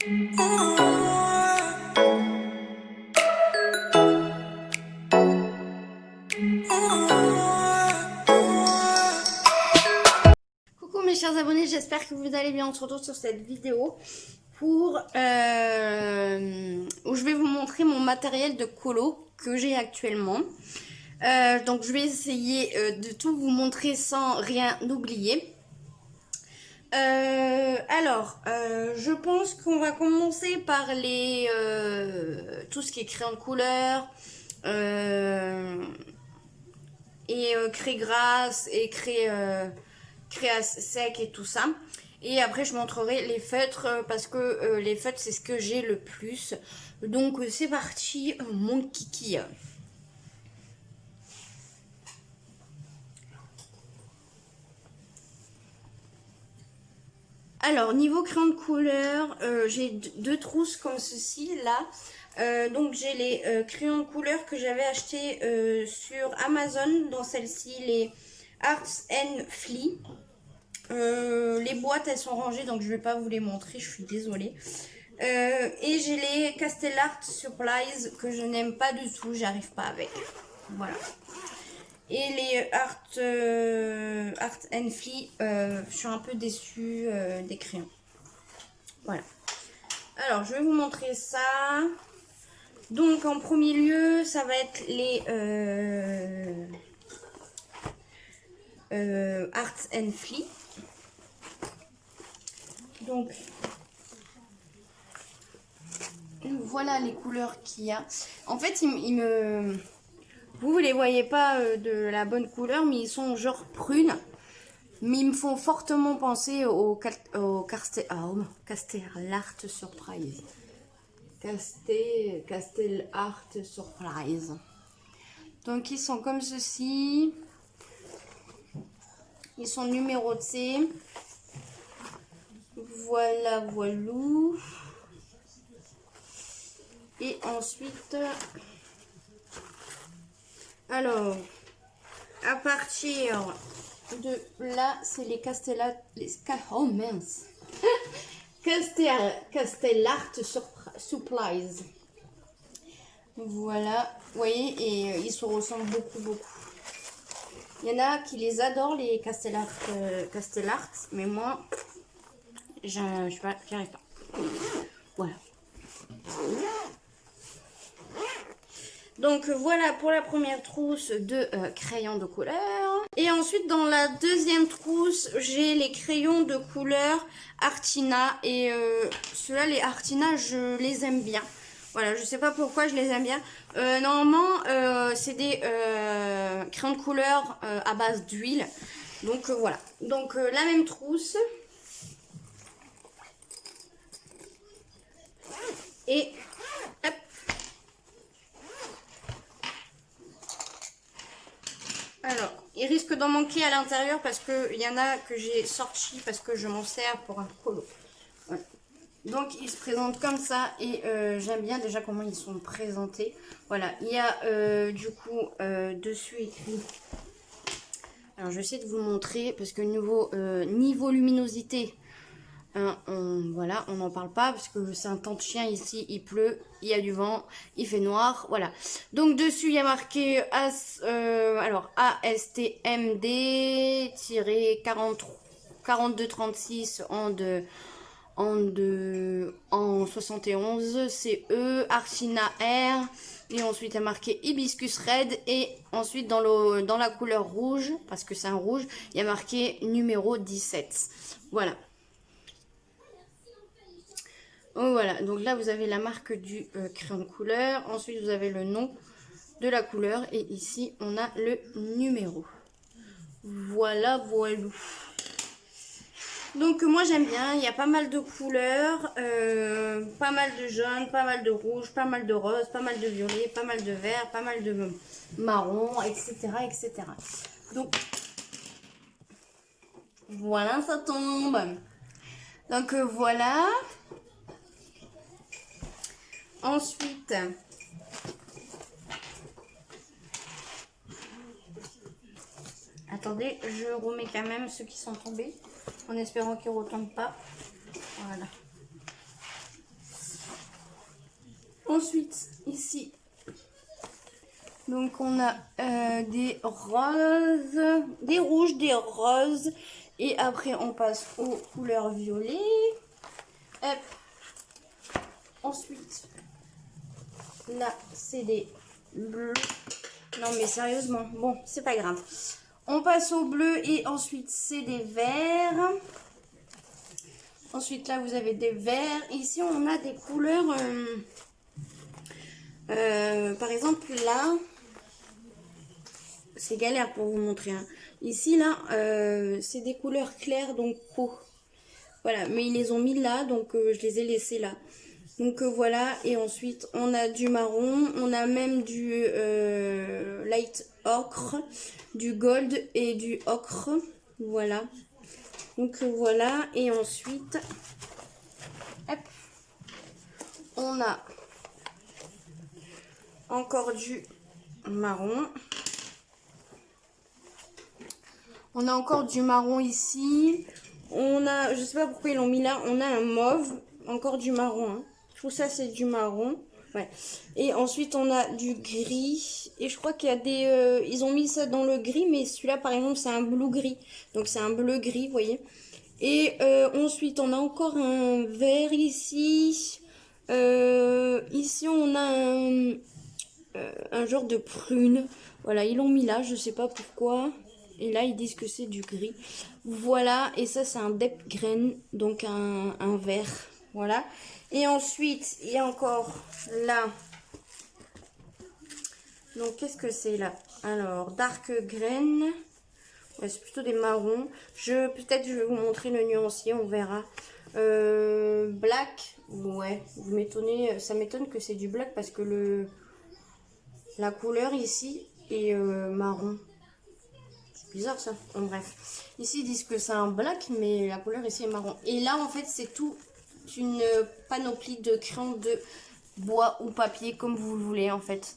Coucou mes chers abonnés, j'espère que vous allez bien. On se retrouve sur cette vidéo pour où je vais vous montrer mon matériel de colo que j'ai actuellement. Donc je vais essayer de tout vous montrer sans rien oublier. Je pense qu'on va commencer par les tout ce qui est crayon de couleur et craie grasse et craie sec et tout ça. Et après je montrerai les feutres parce que les feutres c'est ce que j'ai le plus. Donc c'est parti mon kiki. Alors, niveau crayon de couleur, j'ai deux trousses comme ceci, là. Donc, j'ai les crayons de couleur que j'avais achetés sur Amazon. Dans celle-ci, les Arts and Flea. Les boîtes, elles sont rangées, donc je ne vais pas vous les montrer, je suis désolée. Et j'ai les Castellart Supplies que je n'aime pas du tout, j'arrive pas avec. Voilà. Et les Art and Flea, je suis un peu déçue des crayons. Voilà. Alors, je vais vous montrer ça. Donc, en premier lieu, ça va être les Art and Flea. Donc, voilà les couleurs qu'il y a. En fait, vous les voyez pas de la bonne couleur, mais ils sont genre prunes. Mais ils me font fortement penser au Castellart Surprise. Castellart Surprise. Donc ils sont comme ceci. Ils sont numérotés. Voilà, voilou. Et ensuite... Alors, à partir de là, c'est les Castellart... Oh mince. Castellart Supplies. Voilà, vous voyez, et ils se ressemblent beaucoup. Il y en a qui les adorent, les Castellart, mais moi, j'y arrive pas. Voilà. Donc voilà pour la première trousse de crayons de couleur. Et ensuite dans la deuxième trousse, j'ai les crayons de couleur Artina. Et ceux-là, les Artina, je les aime bien. Voilà, je sais pas pourquoi je les aime bien. Normalement, c'est des crayons de couleur à base d'huile. Donc voilà. Donc la même trousse. Et hop. Alors, il risque d'en manquer à l'intérieur parce qu'il y en a que j'ai sorti parce que je m'en sers pour un colo. Voilà. Donc, ils se présentent comme ça et j'aime bien déjà comment ils sont présentés. Voilà, il y a du coup dessus écrit. Alors, je vais essayer de vous montrer parce que niveau luminosité, hein, voilà, on n'en parle pas parce que c'est un temps de chien ici, il pleut, il y a du vent, il fait noir, voilà. Donc dessus il y a marqué ASTMD-4236 en 71 CE Artina R, et ensuite il y a marqué Hibiscus Red, et ensuite dans la couleur rouge, parce que c'est un rouge, il y a marqué numéro 17. Voilà. Oh, voilà, donc là vous avez la marque du crayon de couleur, ensuite vous avez le nom de la couleur et ici on a le numéro. Voilà, voilà. Donc moi j'aime bien, il y a pas mal de couleurs, pas mal de jaune, pas mal de rouge, pas mal de rose, pas mal de violet, pas mal de vert, pas mal de marron, etc. etc. Donc voilà, ça tombe. Donc voilà. Ensuite, attendez, je remets quand même ceux qui sont tombés, en espérant qu'ils ne retombent pas. Voilà. Ensuite, ici, donc on a des roses, des rouges, des roses. Et après, on passe aux couleurs violet. Hop. Ensuite, là, c'est des bleus. Non, mais sérieusement, bon, c'est pas grave. On passe au bleu et ensuite, c'est des verts. Ensuite, là, vous avez des verts. Ici, on a des couleurs... par exemple, là... C'est galère pour vous montrer. Hein. Ici, là, c'est des couleurs claires, donc peau. Voilà, mais ils les ont mis là, donc je les ai laissés là. Donc voilà, et ensuite, on a du marron, on a même du light ocre, du gold et du ocre. Voilà. Donc voilà, et ensuite, hop, on a encore du marron. On a encore du marron ici. On a, je sais pas pourquoi ils l'ont mis là, on a un mauve, encore du marron. Hein. Tout ça c'est du marron. Ouais. Et ensuite on a du gris. Et je crois qu'il y a des, ils ont mis ça dans le gris, mais celui-là par exemple c'est un bleu gris. Donc c'est un bleu gris, vous voyez. Et ensuite on a encore un vert ici. Ici on a un genre de prune. Voilà, ils l'ont mis là, je sais pas pourquoi. Et là, ils disent que c'est du gris. Voilà, et ça, c'est un depth green, donc un vert. Voilà. Et ensuite, il y a encore là. Donc, qu'est-ce que c'est là? Alors, dark green. Ouais, c'est plutôt des marrons. Peut-être je vais vous montrer le nuancier, on verra. Black. Ouais, vous m'étonnez. Ça m'étonne que c'est du black parce que la couleur ici est marron. Bizarre ça, bon, bref. Ici ils disent que c'est un black, mais la couleur ici est marron. Et là en fait c'est tout une panoplie de crayons de bois ou papier comme vous le voulez en fait.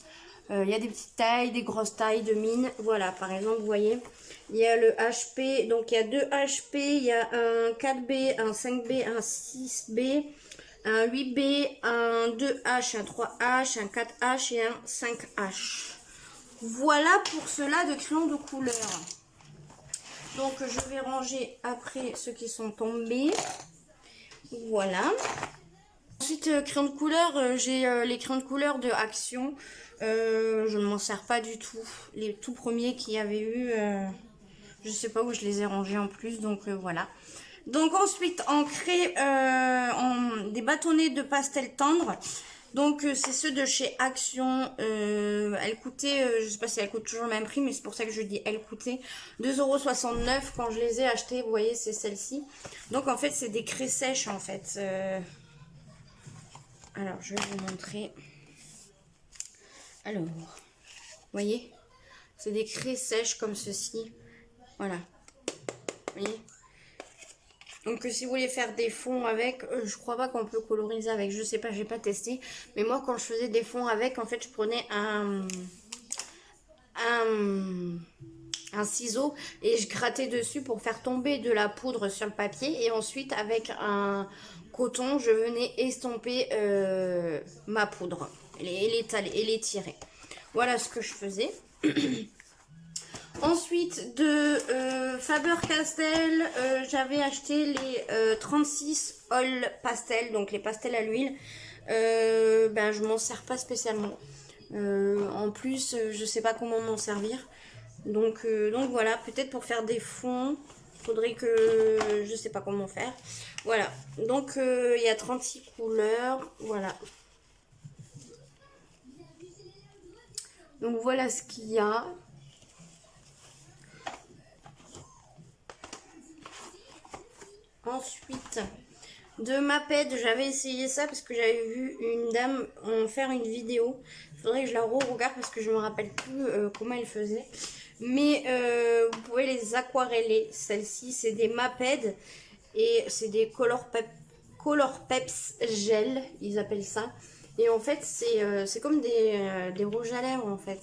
Il y a des petites tailles, des grosses tailles de mine. Voilà, par exemple vous voyez, il y a le HP, donc il y a 2 HP, il y a un 4B, un 5B, un 6B, un 8B, un 2H, un 3H, un 4H et un 5H. Voilà pour cela de crayons de couleur. Donc je vais ranger après ceux qui sont tombés. Voilà. Ensuite, crayons de couleur, j'ai les crayons de couleur de Action. Je ne m'en sers pas du tout. Les tout premiers qu'il y avait eu, je sais pas où je les ai rangés en plus. Donc voilà. Donc ensuite, en des bâtonnets de pastel tendre. Donc c'est ceux de chez Action, elle coûtait, je sais pas si elle coûte toujours le même prix, mais c'est pour ça que je dis elle coûtait 2,69 € quand je les ai achetés, vous voyez c'est celle-ci. Donc en fait c'est des craies sèches en fait. Alors je vais vous montrer. Alors, vous voyez, c'est des craies sèches comme ceci, voilà, vous voyez. Donc si vous voulez faire des fonds avec, je crois pas qu'on peut coloriser avec, je sais pas, j'ai pas testé. Mais moi quand je faisais des fonds avec, en fait je prenais un ciseau et je grattais dessus pour faire tomber de la poudre sur le papier. Et ensuite avec un coton, je venais estomper ma poudre et les tirer. Voilà ce que je faisais. Ensuite, de Faber-Castell, j'avais acheté les 36 All Pastel, donc les pastels à l'huile. Ben, je m'en sers pas spécialement. En plus, je sais pas comment m'en servir. Donc voilà, peut-être pour faire des fonds, faudrait que je sais pas comment faire. Voilà, donc il y a 36 couleurs, voilà. Donc voilà ce qu'il y a. Ensuite, de Maped, j'avais essayé ça parce que j'avais vu une dame en faire une vidéo. Il faudrait que je la re-regarde parce que je me rappelle plus comment elle faisait. Mais vous pouvez les aquareller. Celles-ci, c'est des Maped et c'est des Color Peps Gel, ils appellent ça. Et en fait, c'est comme des rouges à lèvres en fait.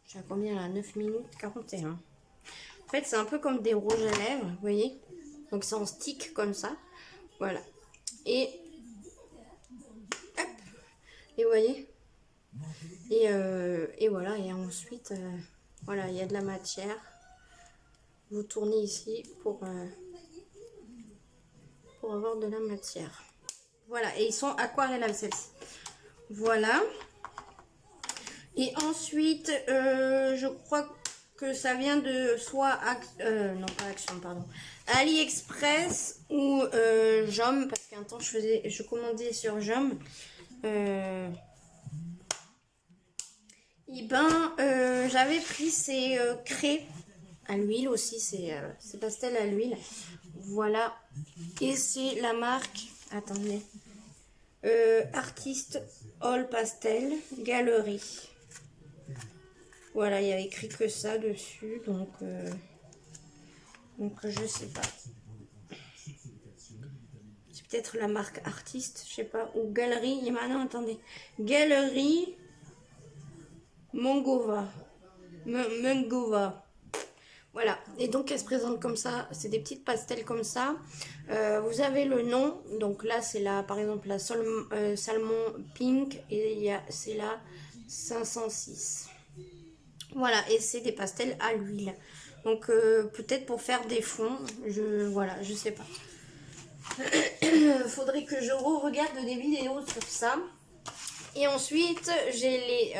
J'ai combien là? 9 minutes 41. En fait, c'est un peu comme des rouges à lèvres, vous voyez. Donc, c'est en stick comme ça. Voilà. Et Et vous voyez, et voilà, et ensuite, voilà, il y a de la matière. Vous tournez ici pour avoir de la matière. Voilà, et ils sont aquarellables celles-ci. Voilà. Et ensuite, je crois que ça vient de soit non pas Action, pardon, AliExpress ou Jom, parce qu'un temps je commandais sur Jom. Et ben j'avais pris ces craies à l'huile aussi, ces pastels à l'huile. Voilà, et c'est la marque, attendez, Artist All Pastel Galerie. Voilà, il y a écrit que ça dessus, donc je sais pas. C'est peut-être la marque Artiste, je sais pas, ou Galerie. Et maintenant, attendez, Galerie Mongova. Mongova. Voilà, et donc elle se présente comme ça, c'est des petites pastels comme ça. Vous avez le nom, donc là c'est la, par exemple la Salmon Pink, et c'est la 506. Voilà, et c'est des pastels à l'huile. Donc peut-être pour faire des fonds, voilà, je sais pas. Faudrait que je regarde des vidéos sur ça. Et ensuite, j'ai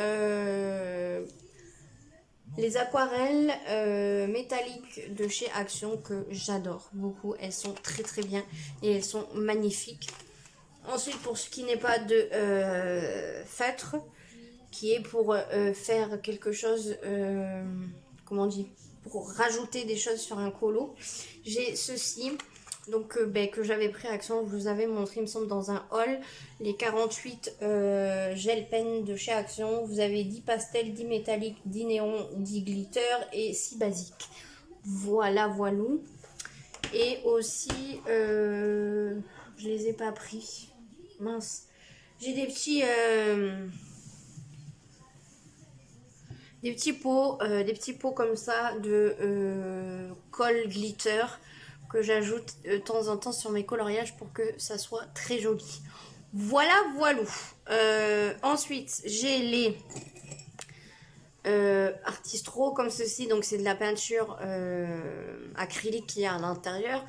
les aquarelles métalliques de chez Action que j'adore beaucoup. Elles sont très très bien et elles sont magnifiques. Ensuite, pour ce qui n'est pas de feutre, qui est pour faire quelque chose, comment on dit, pour rajouter des choses sur un colo. J'ai ceci, donc que j'avais pris à Action, je vous avais montré, il me semble, dans un haul, les 48 gel pen de chez Action. Vous avez 10 pastels, 10 métalliques, 10 néons, 10 glitter et 6 basiques. Voilà, voilou. Et aussi, je les ai pas pris, mince. J'ai des petits des petits pots comme ça de colle glitter que j'ajoute de temps en temps sur mes coloriages pour que ça soit très joli. Voilà, voilou. Ensuite, j'ai les Artistro comme ceci, donc c'est de la peinture acrylique qu'il y a à l'intérieur.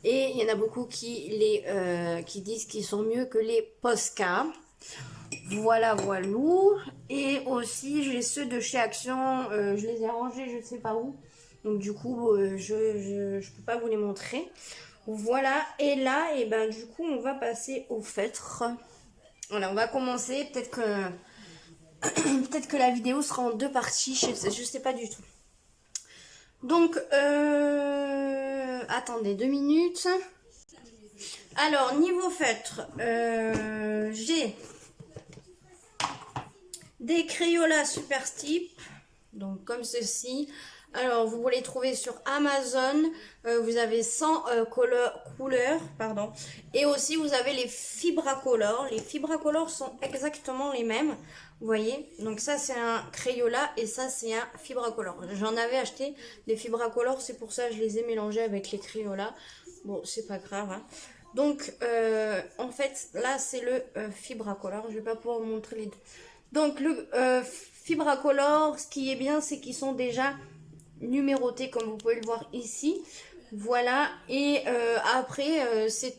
Et il y en a beaucoup qui disent qu'ils sont mieux que les Posca. Voilà, voilou. Et aussi, j'ai ceux de chez Action. Je les ai rangés, je ne sais pas où. Donc, du coup, je peux pas vous les montrer. Voilà. Et là, et ben, du coup, on va passer au feutre. Voilà, on va commencer. Peut-être que la vidéo sera en deux parties. Je sais pas du tout. Donc, attendez 2 minutes. Alors, niveau feutre, j'ai des Crayola Super Stick, donc comme ceci. Alors, vous les trouvez sur Amazon. Vous avez 100 couleurs, pardon. Et aussi, vous avez les Fibracolor. Les Fibracolor sont exactement les mêmes. Vous voyez, donc ça c'est un Crayola et ça c'est un Fibracolor. J'en avais acheté des Fibracolor, c'est pour ça que je les ai mélangés avec les Crayola. Bon, c'est pas grave, hein. Donc, en fait, là c'est le Fibracolor. Je vais pas pouvoir vous montrer les deux. Donc, le Fibracolor, ce qui est bien, c'est qu'ils sont déjà numérotés, comme vous pouvez le voir ici. Voilà, et après, c'est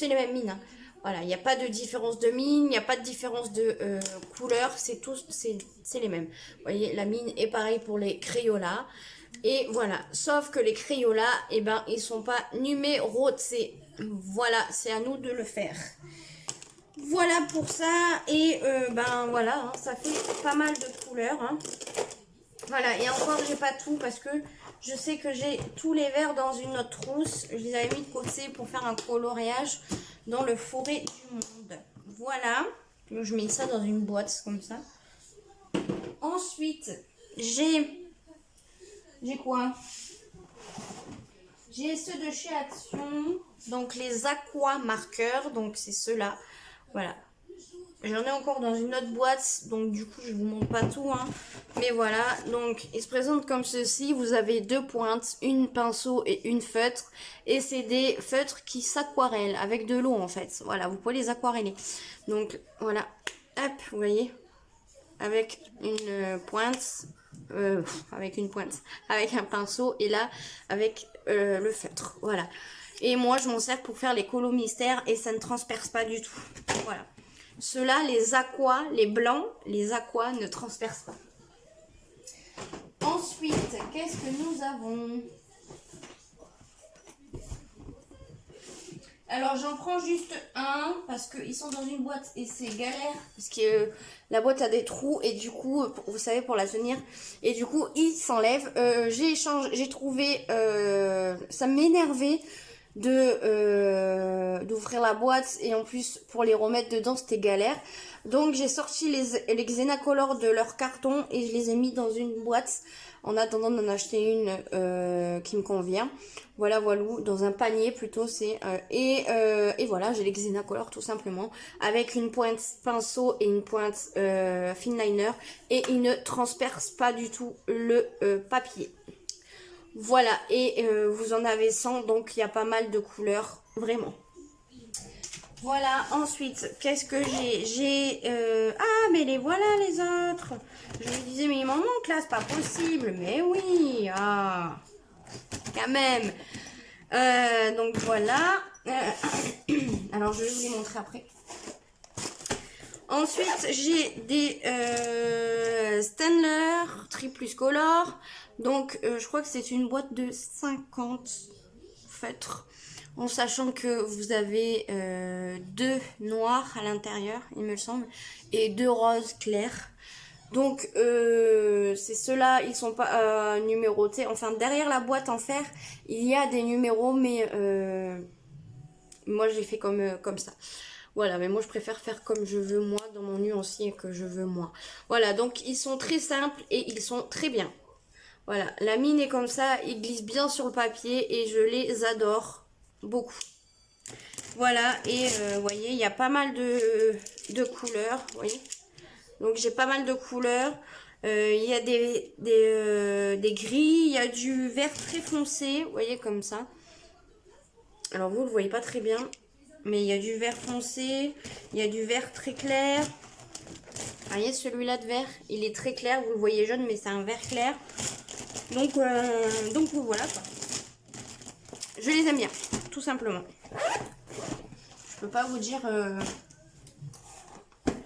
les mêmes mines, hein. Voilà, il n'y a pas de différence de mine, il n'y a pas de différence de couleur, c'est les mêmes. Vous voyez, la mine est pareil pour les Crayola. Et voilà, sauf que les Crayola, eh ben, ils sont pas numérotés. Voilà, c'est à nous de le faire. Voilà pour ça. Et ben voilà, hein, ça fait pas mal de couleurs, hein. Voilà, et encore, j'ai pas tout parce que je sais que j'ai tous les verres dans une autre trousse. Je les avais mis de côté pour faire un coloriage dans le forêt du monde. Voilà, je mets ça dans une boîte comme ça. Ensuite, j'ai quoi? J'ai ceux de chez Action, donc les aqua marqueurs, donc c'est ceux-là. Voilà. J'en ai encore dans une autre boîte, donc du coup je vous montre pas tout, hein. Mais voilà, donc ils se présentent comme ceci. Vous avez 2 pointes, une pinceau et une feutre. Et c'est des feutres qui s'aquarellent avec de l'eau en fait. Voilà, vous pouvez les aquareller. Donc voilà, hop, vous voyez, avec une pointe, avec un pinceau, et là, avec le feutre, voilà. Et moi, je m'en sers pour faire les colos mystères, et ça ne transperce pas du tout, voilà. Ceux-là, les aquas, les blancs, les aquas ne transpercent pas. Ensuite, qu'est-ce que nous avons? Alors j'en prends juste un parce qu'ils sont dans une boîte et c'est galère parce que la boîte a des trous et du coup, vous savez, pour la tenir, et du coup il s'enlève. J'ai trouvé, ça m'énervait d'ouvrir la boîte et en plus pour les remettre dedans c'était galère. Donc j'ai sorti les Xenacolor de leur carton et je les ai mis dans une boîte en attendant d'en acheter une qui me convient. Voilà, voilà, dans un panier plutôt, c'est et voilà, j'ai les Xenacolor tout simplement avec une pointe pinceau et une pointe fine liner, et il ne transperce pas du tout le papier. Voilà, et vous en avez 100, donc il y a pas mal de couleurs, vraiment. Voilà, ensuite, qu'est-ce que j'ai ah, mais les voilà les autres. Je me disais, mais il m'en manque là, c'est pas possible. Mais oui, ah, quand même. Donc voilà. Alors, je vais vous les montrer après. Ensuite, j'ai des Staedtler Triplus Color. Donc, je crois que c'est une boîte de 50 feutres. En sachant que vous avez 2 noirs à l'intérieur, il me semble, et 2 roses clairs. Donc, c'est ceux-là, ils sont pas numérotés. Enfin, derrière la boîte en fer, il y a des numéros, mais moi, j'ai fait comme ça. Voilà, mais moi, je préfère faire comme je veux, moi, dans mon nuancier que je veux, moi. Voilà, donc, ils sont très simples et ils sont très bien. Voilà, la mine est comme ça, ils glissent bien sur le papier et je les adore beaucoup. Voilà, et vous voyez, il y a pas mal de couleurs, vous voyez. Donc j'ai pas mal de couleurs. Il y a des gris, il y a du vert très foncé, vous voyez, comme ça. Alors vous le voyez pas très bien, mais il y a du vert foncé, il y a du vert très clair. Vous voyez, celui-là de vert, il est très clair, vous le voyez jaune, mais c'est un vert clair. Donc voilà quoi. Je les aime bien, tout simplement. Je peux pas vous dire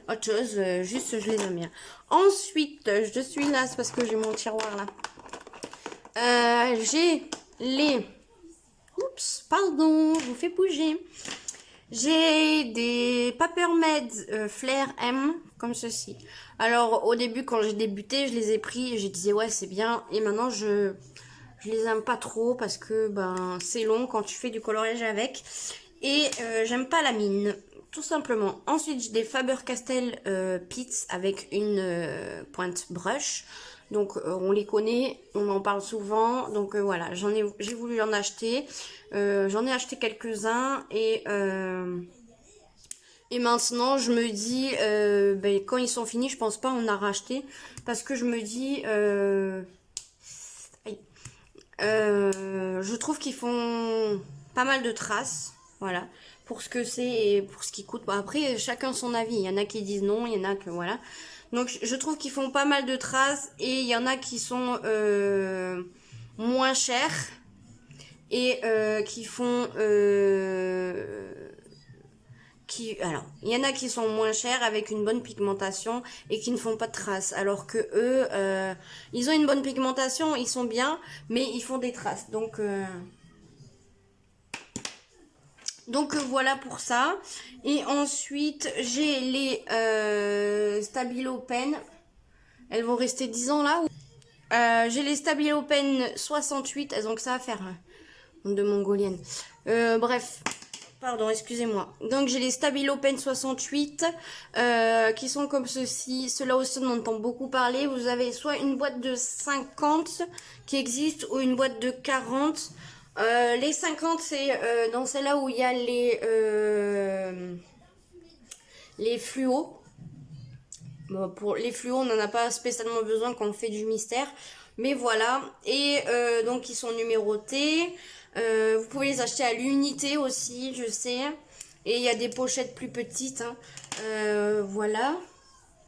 autre chose, juste je les aime bien. Ensuite, je suis là, c'est parce que j'ai mon tiroir là. J'ai les... Oups, pardon, je vous fais bouger. J'ai des Papermate Flair M, comme ceci. Alors, au début, quand j'ai débuté, je les ai pris et je disais, ouais, c'est bien. Et maintenant, je les aime pas trop parce que ben c'est long quand tu fais du coloriage avec. Et j'aime pas la mine, tout simplement. Ensuite, j'ai des Faber-Castell Pits avec une pointe brush. Donc, on les connaît, on en parle souvent. Donc, voilà, j'ai voulu en acheter. J'en ai acheté quelques-uns et maintenant, je me dis, ben, quand ils sont finis, je pense pas en racheter. Parce que je me dis, je trouve qu'ils font pas mal de traces. Voilà. Pour ce que c'est et pour ce qu'ils coûtent. Bon, après, chacun son avis. Il y en a qui disent non, il y en a que voilà. Donc, je trouve qu'ils font pas mal de traces. Et il y en a qui sont moins chers. Et qui font... alors, il y en a qui sont moins chers avec une bonne pigmentation et qui ne font pas de traces. Alors que eux, ils ont une bonne pigmentation, ils sont bien, mais ils font des traces. Donc voilà pour ça. Et ensuite, j'ai les Stabilo Pen. Elles vont rester 10 ans là. J'ai les Stabilo Pen 68. Elles ont que ça à faire. De mongolienne. Bref. Pardon, excusez-moi. Donc j'ai les Stabilo Pen 68 qui sont comme ceci. Ceux-là aussi on entend beaucoup parler. Vous avez soit une boîte de 50 qui existe ou une boîte de 40. Les 50 c'est dans celle-là où il y a les fluos. Bon, pour les fluos on n'en a pas spécialement besoin quand on fait du mystère. Mais voilà. Et donc ils sont numérotés. Vous pouvez les acheter à l'unité aussi, je sais. Et il y a des pochettes plus petites. Hein. Voilà.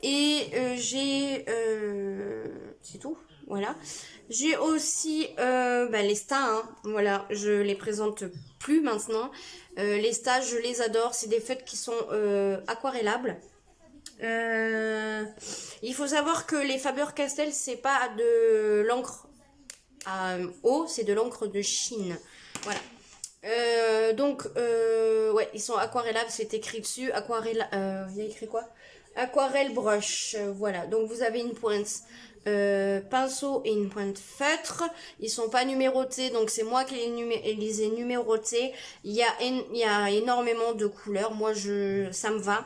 Et c'est tout, voilà. J'ai aussi les stas, hein. Voilà, je les présente plus maintenant. Les stas, je les adore, c'est des feutres qui sont aquarellables. Il faut savoir que les Faber-Castell, c'est pas de l'encre à eau, c'est de l'encre de Chine. Voilà. Ouais, ils sont aquarellables, c'est écrit dessus. Aquarelle, il y a écrit quoi? Aquarelle brush. Voilà, donc vous avez une pointe pinceau et une pointe feutre. Ils sont pas numérotés, donc c'est moi qui les ai numérotés. Il y a énormément de couleurs. Moi, ça me va.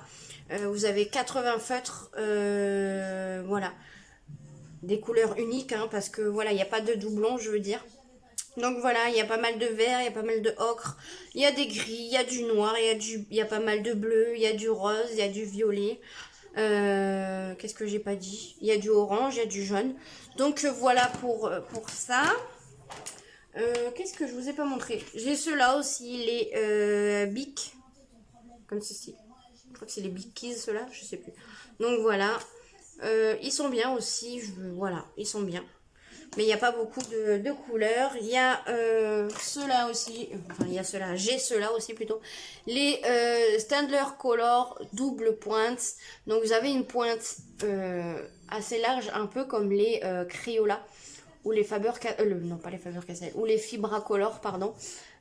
Vous avez 80 feutres. Voilà. Des couleurs uniques, hein, parce que voilà, il n'y a pas de doublon, je veux dire. Donc voilà, il y a pas mal de vert, il y a pas mal de ocre, il y a des gris, il y a du noir, il y a pas mal de bleu, il y a du rose, il y a du violet. Qu'est-ce que j'ai pas dit? Il y a du orange, il y a du jaune. Donc voilà pour ça. Qu'est-ce que je vous ai pas montré? J'ai ceux-là aussi, les Bic, comme ceci. Je crois que c'est les Bickies, ceux-là, je sais plus. Donc voilà, ils sont bien aussi, voilà, ils sont bien. Mais il n'y a pas beaucoup de couleurs. Il y a ceux-là aussi. Enfin, il y a ceux-là. J'ai ceux-là aussi plutôt. Les Staedtler Color double pointe. Donc vous avez une pointe assez large, un peu comme les Crayola. Ou les non, pas les Faber-Castell. Ou les Fibra Color, pardon.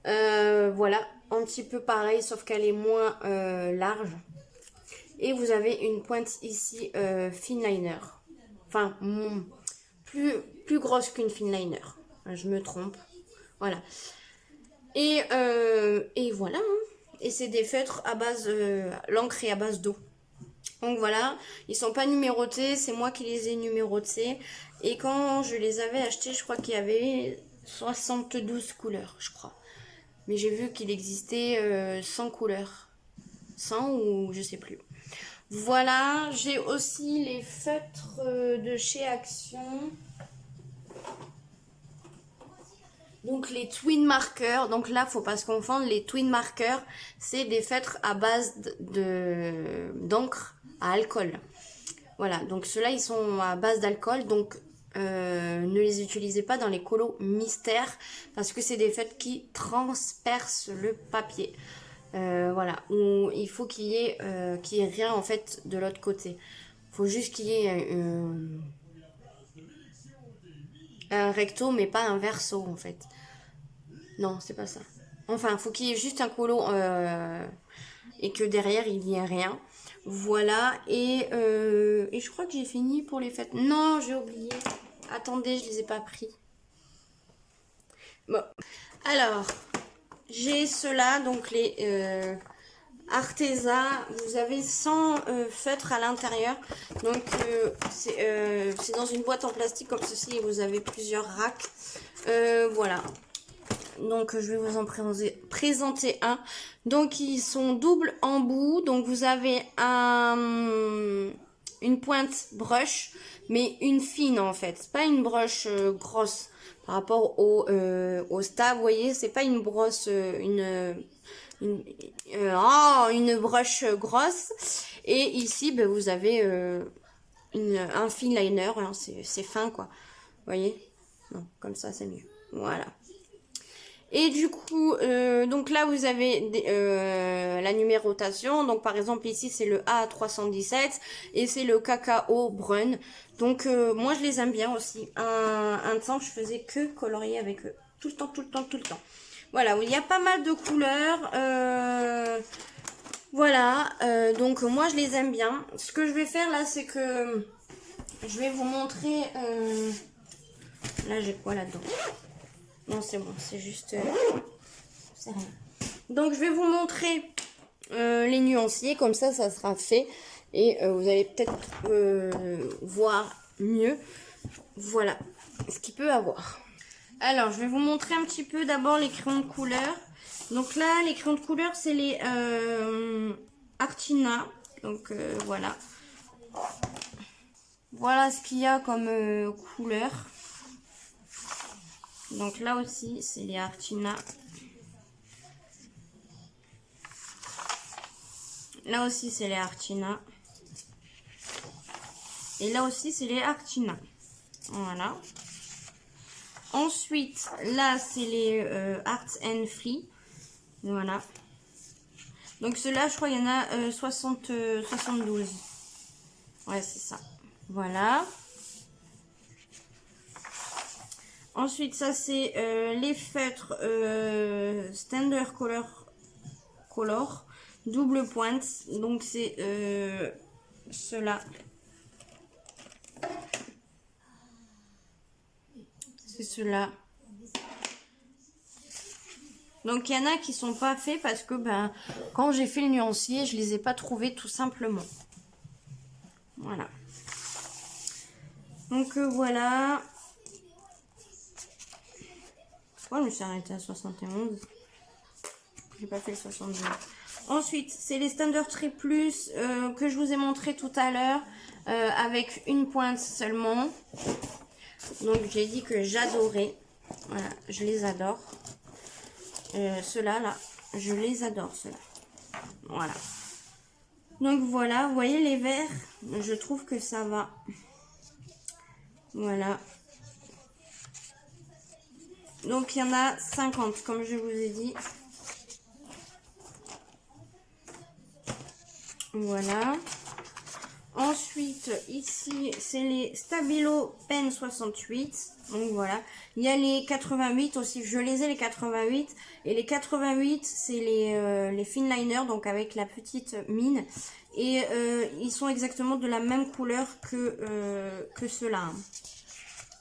Voilà. Un petit peu pareil, sauf qu'elle est moins large. Et vous avez une pointe ici Finliner. Enfin, plus grosse qu'une finliner. Je me trompe. Voilà. Et voilà. Hein. Et c'est des feutres à base... l'encre est à base d'eau. Donc voilà. Ils sont pas numérotés. C'est moi qui les ai numérotés. Et quand je les avais achetés, je crois qu'il y avait 72 couleurs, je crois. Mais j'ai vu qu'il existait 100 couleurs. 100 ou je sais plus. Voilà. J'ai aussi les feutres de chez Action. Donc les twin markers, donc là faut pas se confondre, les twin markers c'est des feutres à base d'encre à alcool. Voilà, donc ceux-là ils sont à base d'alcool, donc ne les utilisez pas dans les colos mystères parce que c'est des feutres qui transpercent le papier. Voilà, il faut qu'il y ait rien en fait de l'autre côté. Il faut juste qu'il y ait un recto mais pas un verso en fait. Non, c'est pas ça. Enfin, il faut qu'il y ait juste un colo et que derrière il n'y ait rien. Voilà, et je crois que j'ai fini pour les fêtes. Non, j'ai oublié. Attendez, je les ai pas pris. Bon, alors, j'ai ceux-là, donc les Arteza. Vous avez 100 feutres à l'intérieur. Donc, c'est dans une boîte en plastique comme ceci et vous avez plusieurs racks. Voilà. Donc je vais vous en présenter un. Donc ils sont double embout. Donc vous avez une pointe brush, mais une fine en fait. C'est pas une broche grosse par rapport au stab. Vous voyez, c'est pas une brosse, une broche grosse. Et ici, ben, vous avez un fine liner. Hein, c'est fin quoi. Vous voyez? Non, comme ça c'est mieux. Voilà. Et du coup, donc là vous avez la numérotation. Donc par exemple ici c'est le A317 et c'est le cacao brun. Donc moi je les aime bien aussi. Un temps je faisais que colorier avec eux. Tout le temps, tout le temps, tout le temps. Voilà, il y a pas mal de couleurs. Voilà, donc moi je les aime bien. Ce que je vais faire là c'est que je vais vous montrer... Là j'ai quoi là-dedans? Non, c'est bon, c'est juste... c'est rien. Donc, je vais vous montrer les nuanciers. Comme ça sera fait. Et vous allez peut-être voir mieux. Voilà ce qu'il peut avoir. Alors, je vais vous montrer un petit peu d'abord les crayons de couleur. Donc là, les crayons de couleur, c'est les Artina. Donc, voilà. Voilà ce qu'il y a comme couleur. Donc là aussi, c'est les Artina. Là aussi, c'est les Artina. Et là aussi, c'est les Arctina. Voilà. Ensuite, là, c'est les Arts and Free. Voilà. Donc, ceux-là, je crois, il y en a 72. Ouais, c'est ça. Voilà. Ensuite, ça, c'est les feutres Standard Color. Double pointe. Donc, c'est ceux-là. C'est ceux-là. Donc, il y en a qui sont pas faits parce que ben, quand j'ai fait le nuancier, je les ai pas trouvés tout simplement. Voilà. Donc, voilà. Pourquoi je me suis arrêtée à 71? J'ai pas fait le 72. Ensuite, c'est les Standard Tree Plus que je vous ai montré tout à l'heure avec une pointe seulement. Donc, j'ai dit que j'adorais. Voilà, je les adore. Ceux-là, là, je les adore, ceux-là. Voilà. Donc, voilà, vous voyez les verts, je trouve que ça va. Voilà. Donc, il y en a 50, comme je vous ai dit. Voilà. Ensuite, ici, c'est les Stabilo Pen 68. Donc, voilà. Il y a les 88 aussi. Je les ai, les 88. Et les 88, c'est les Finliner, donc avec la petite mine. Et ils sont exactement de la même couleur que ceux-là. Hein.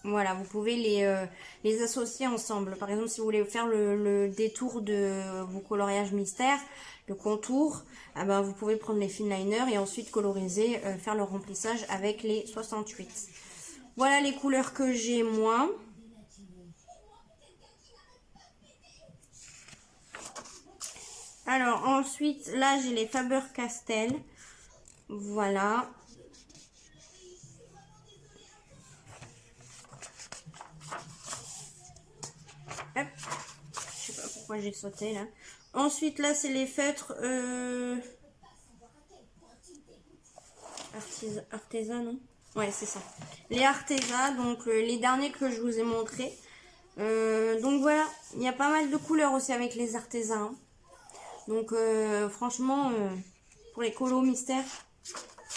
Voilà, vous pouvez les associer ensemble. Par exemple, si vous voulez faire le détour de vos coloriages mystères, le contour, ah ben, vous pouvez prendre les finliners et ensuite coloriser, faire le remplissage avec les 68. Voilà les couleurs que j'ai moi. Alors ensuite, là j'ai les Faber-Castell. Voilà. Hop. Je sais pas pourquoi j'ai sauté là. Ensuite là c'est les feutres Arteza, non? Ouais, c'est ça. Les Arteza, donc les derniers que je vous ai montrés. Donc voilà, il y a pas mal de couleurs aussi avec les Arteza. Hein. Donc franchement, pour les colos mystères,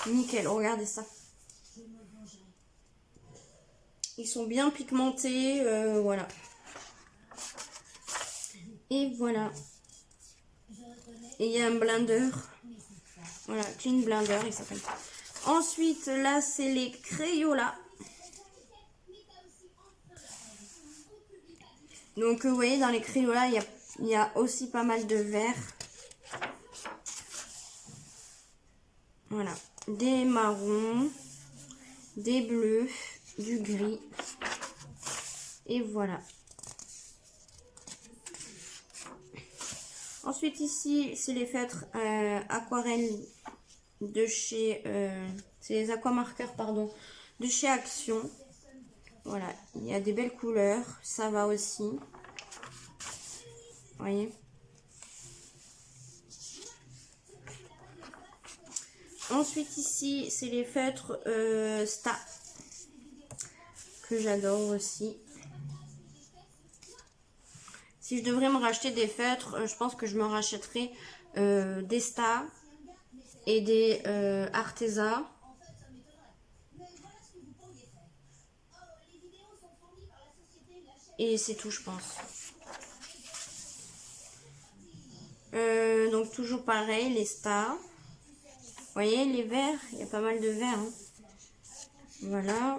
nickel, regardez ça. Ils sont bien pigmentés, voilà. Et voilà. Et il y a un blender. Voilà, Clean Blender, il s'appelle. Ensuite, là, c'est les Crayola. Donc, vous voyez, dans les Crayola, il y a aussi pas mal de vert. Voilà. Des marrons, des bleus, du gris. Et voilà. Ensuite, ici, c'est les feutres aquarelles de chez... c'est les aquamarqueurs, pardon, de chez Action. Voilà, il y a des belles couleurs, ça va aussi. Vous voyez. Ensuite, ici, c'est les feutres Sta, que j'adore aussi. Si je devrais me racheter des feutres, je pense que je me rachèterais des Sta et des Arteza. Et c'est tout, je pense. Donc, toujours pareil, les Sta. Vous voyez, les verts, il y a pas mal de verts. Hein. Voilà.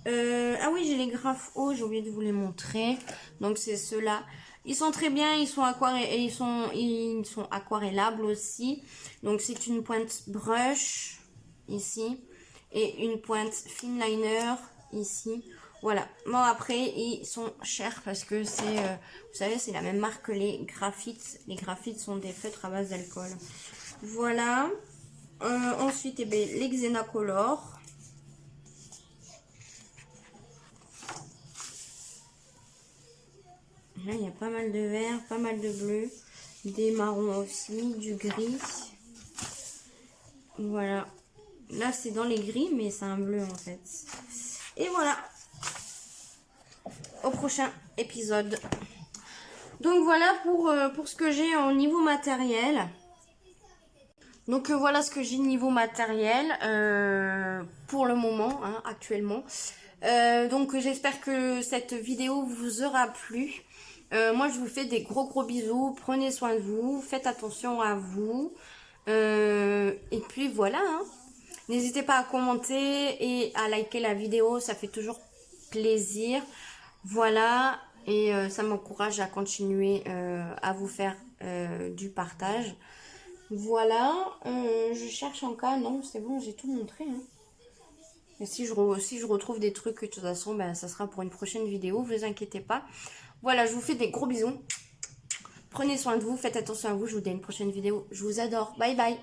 Ah oui, j'ai les graphes hauts, j'ai oublié de vous les montrer. Donc c'est ceux-là. Ils sont très bien, ils sont aquarellables aussi. Donc c'est une pointe brush ici et une pointe finliner ici. Voilà. Bon après ils sont chers parce que c'est, vous savez, c'est la même marque que les graphites. Les graphites sont des feutres à base d'alcool. Voilà. Ensuite, eh bien, les Xenacolor. Là, il y a pas mal de vert, pas mal de bleu, des marrons aussi, du gris. Voilà. Là, c'est dans les gris, mais c'est un bleu, en fait. Et voilà. Au prochain épisode. Donc, voilà pour ce que j'ai au niveau matériel. Donc, voilà ce que j'ai niveau matériel pour le moment, hein, actuellement. Donc, j'espère que cette vidéo vous aura plu. Moi, je vous fais des gros bisous. Prenez soin de vous. Faites attention à vous. Et puis, voilà, hein. N'hésitez pas à commenter et à liker la vidéo, ça fait toujours plaisir. Voilà, et ça m'encourage à continuer à vous faire du partage. Voilà, je cherche encore, non, c'est bon, j'ai tout montré. Hein. Et si je retrouve des trucs, de toute façon, ben, ça sera pour une prochaine vidéo, vous inquiétez pas. Voilà, je vous fais des gros bisous. Prenez soin de vous, faites attention à vous, je vous dis à une prochaine vidéo. Je vous adore, bye bye.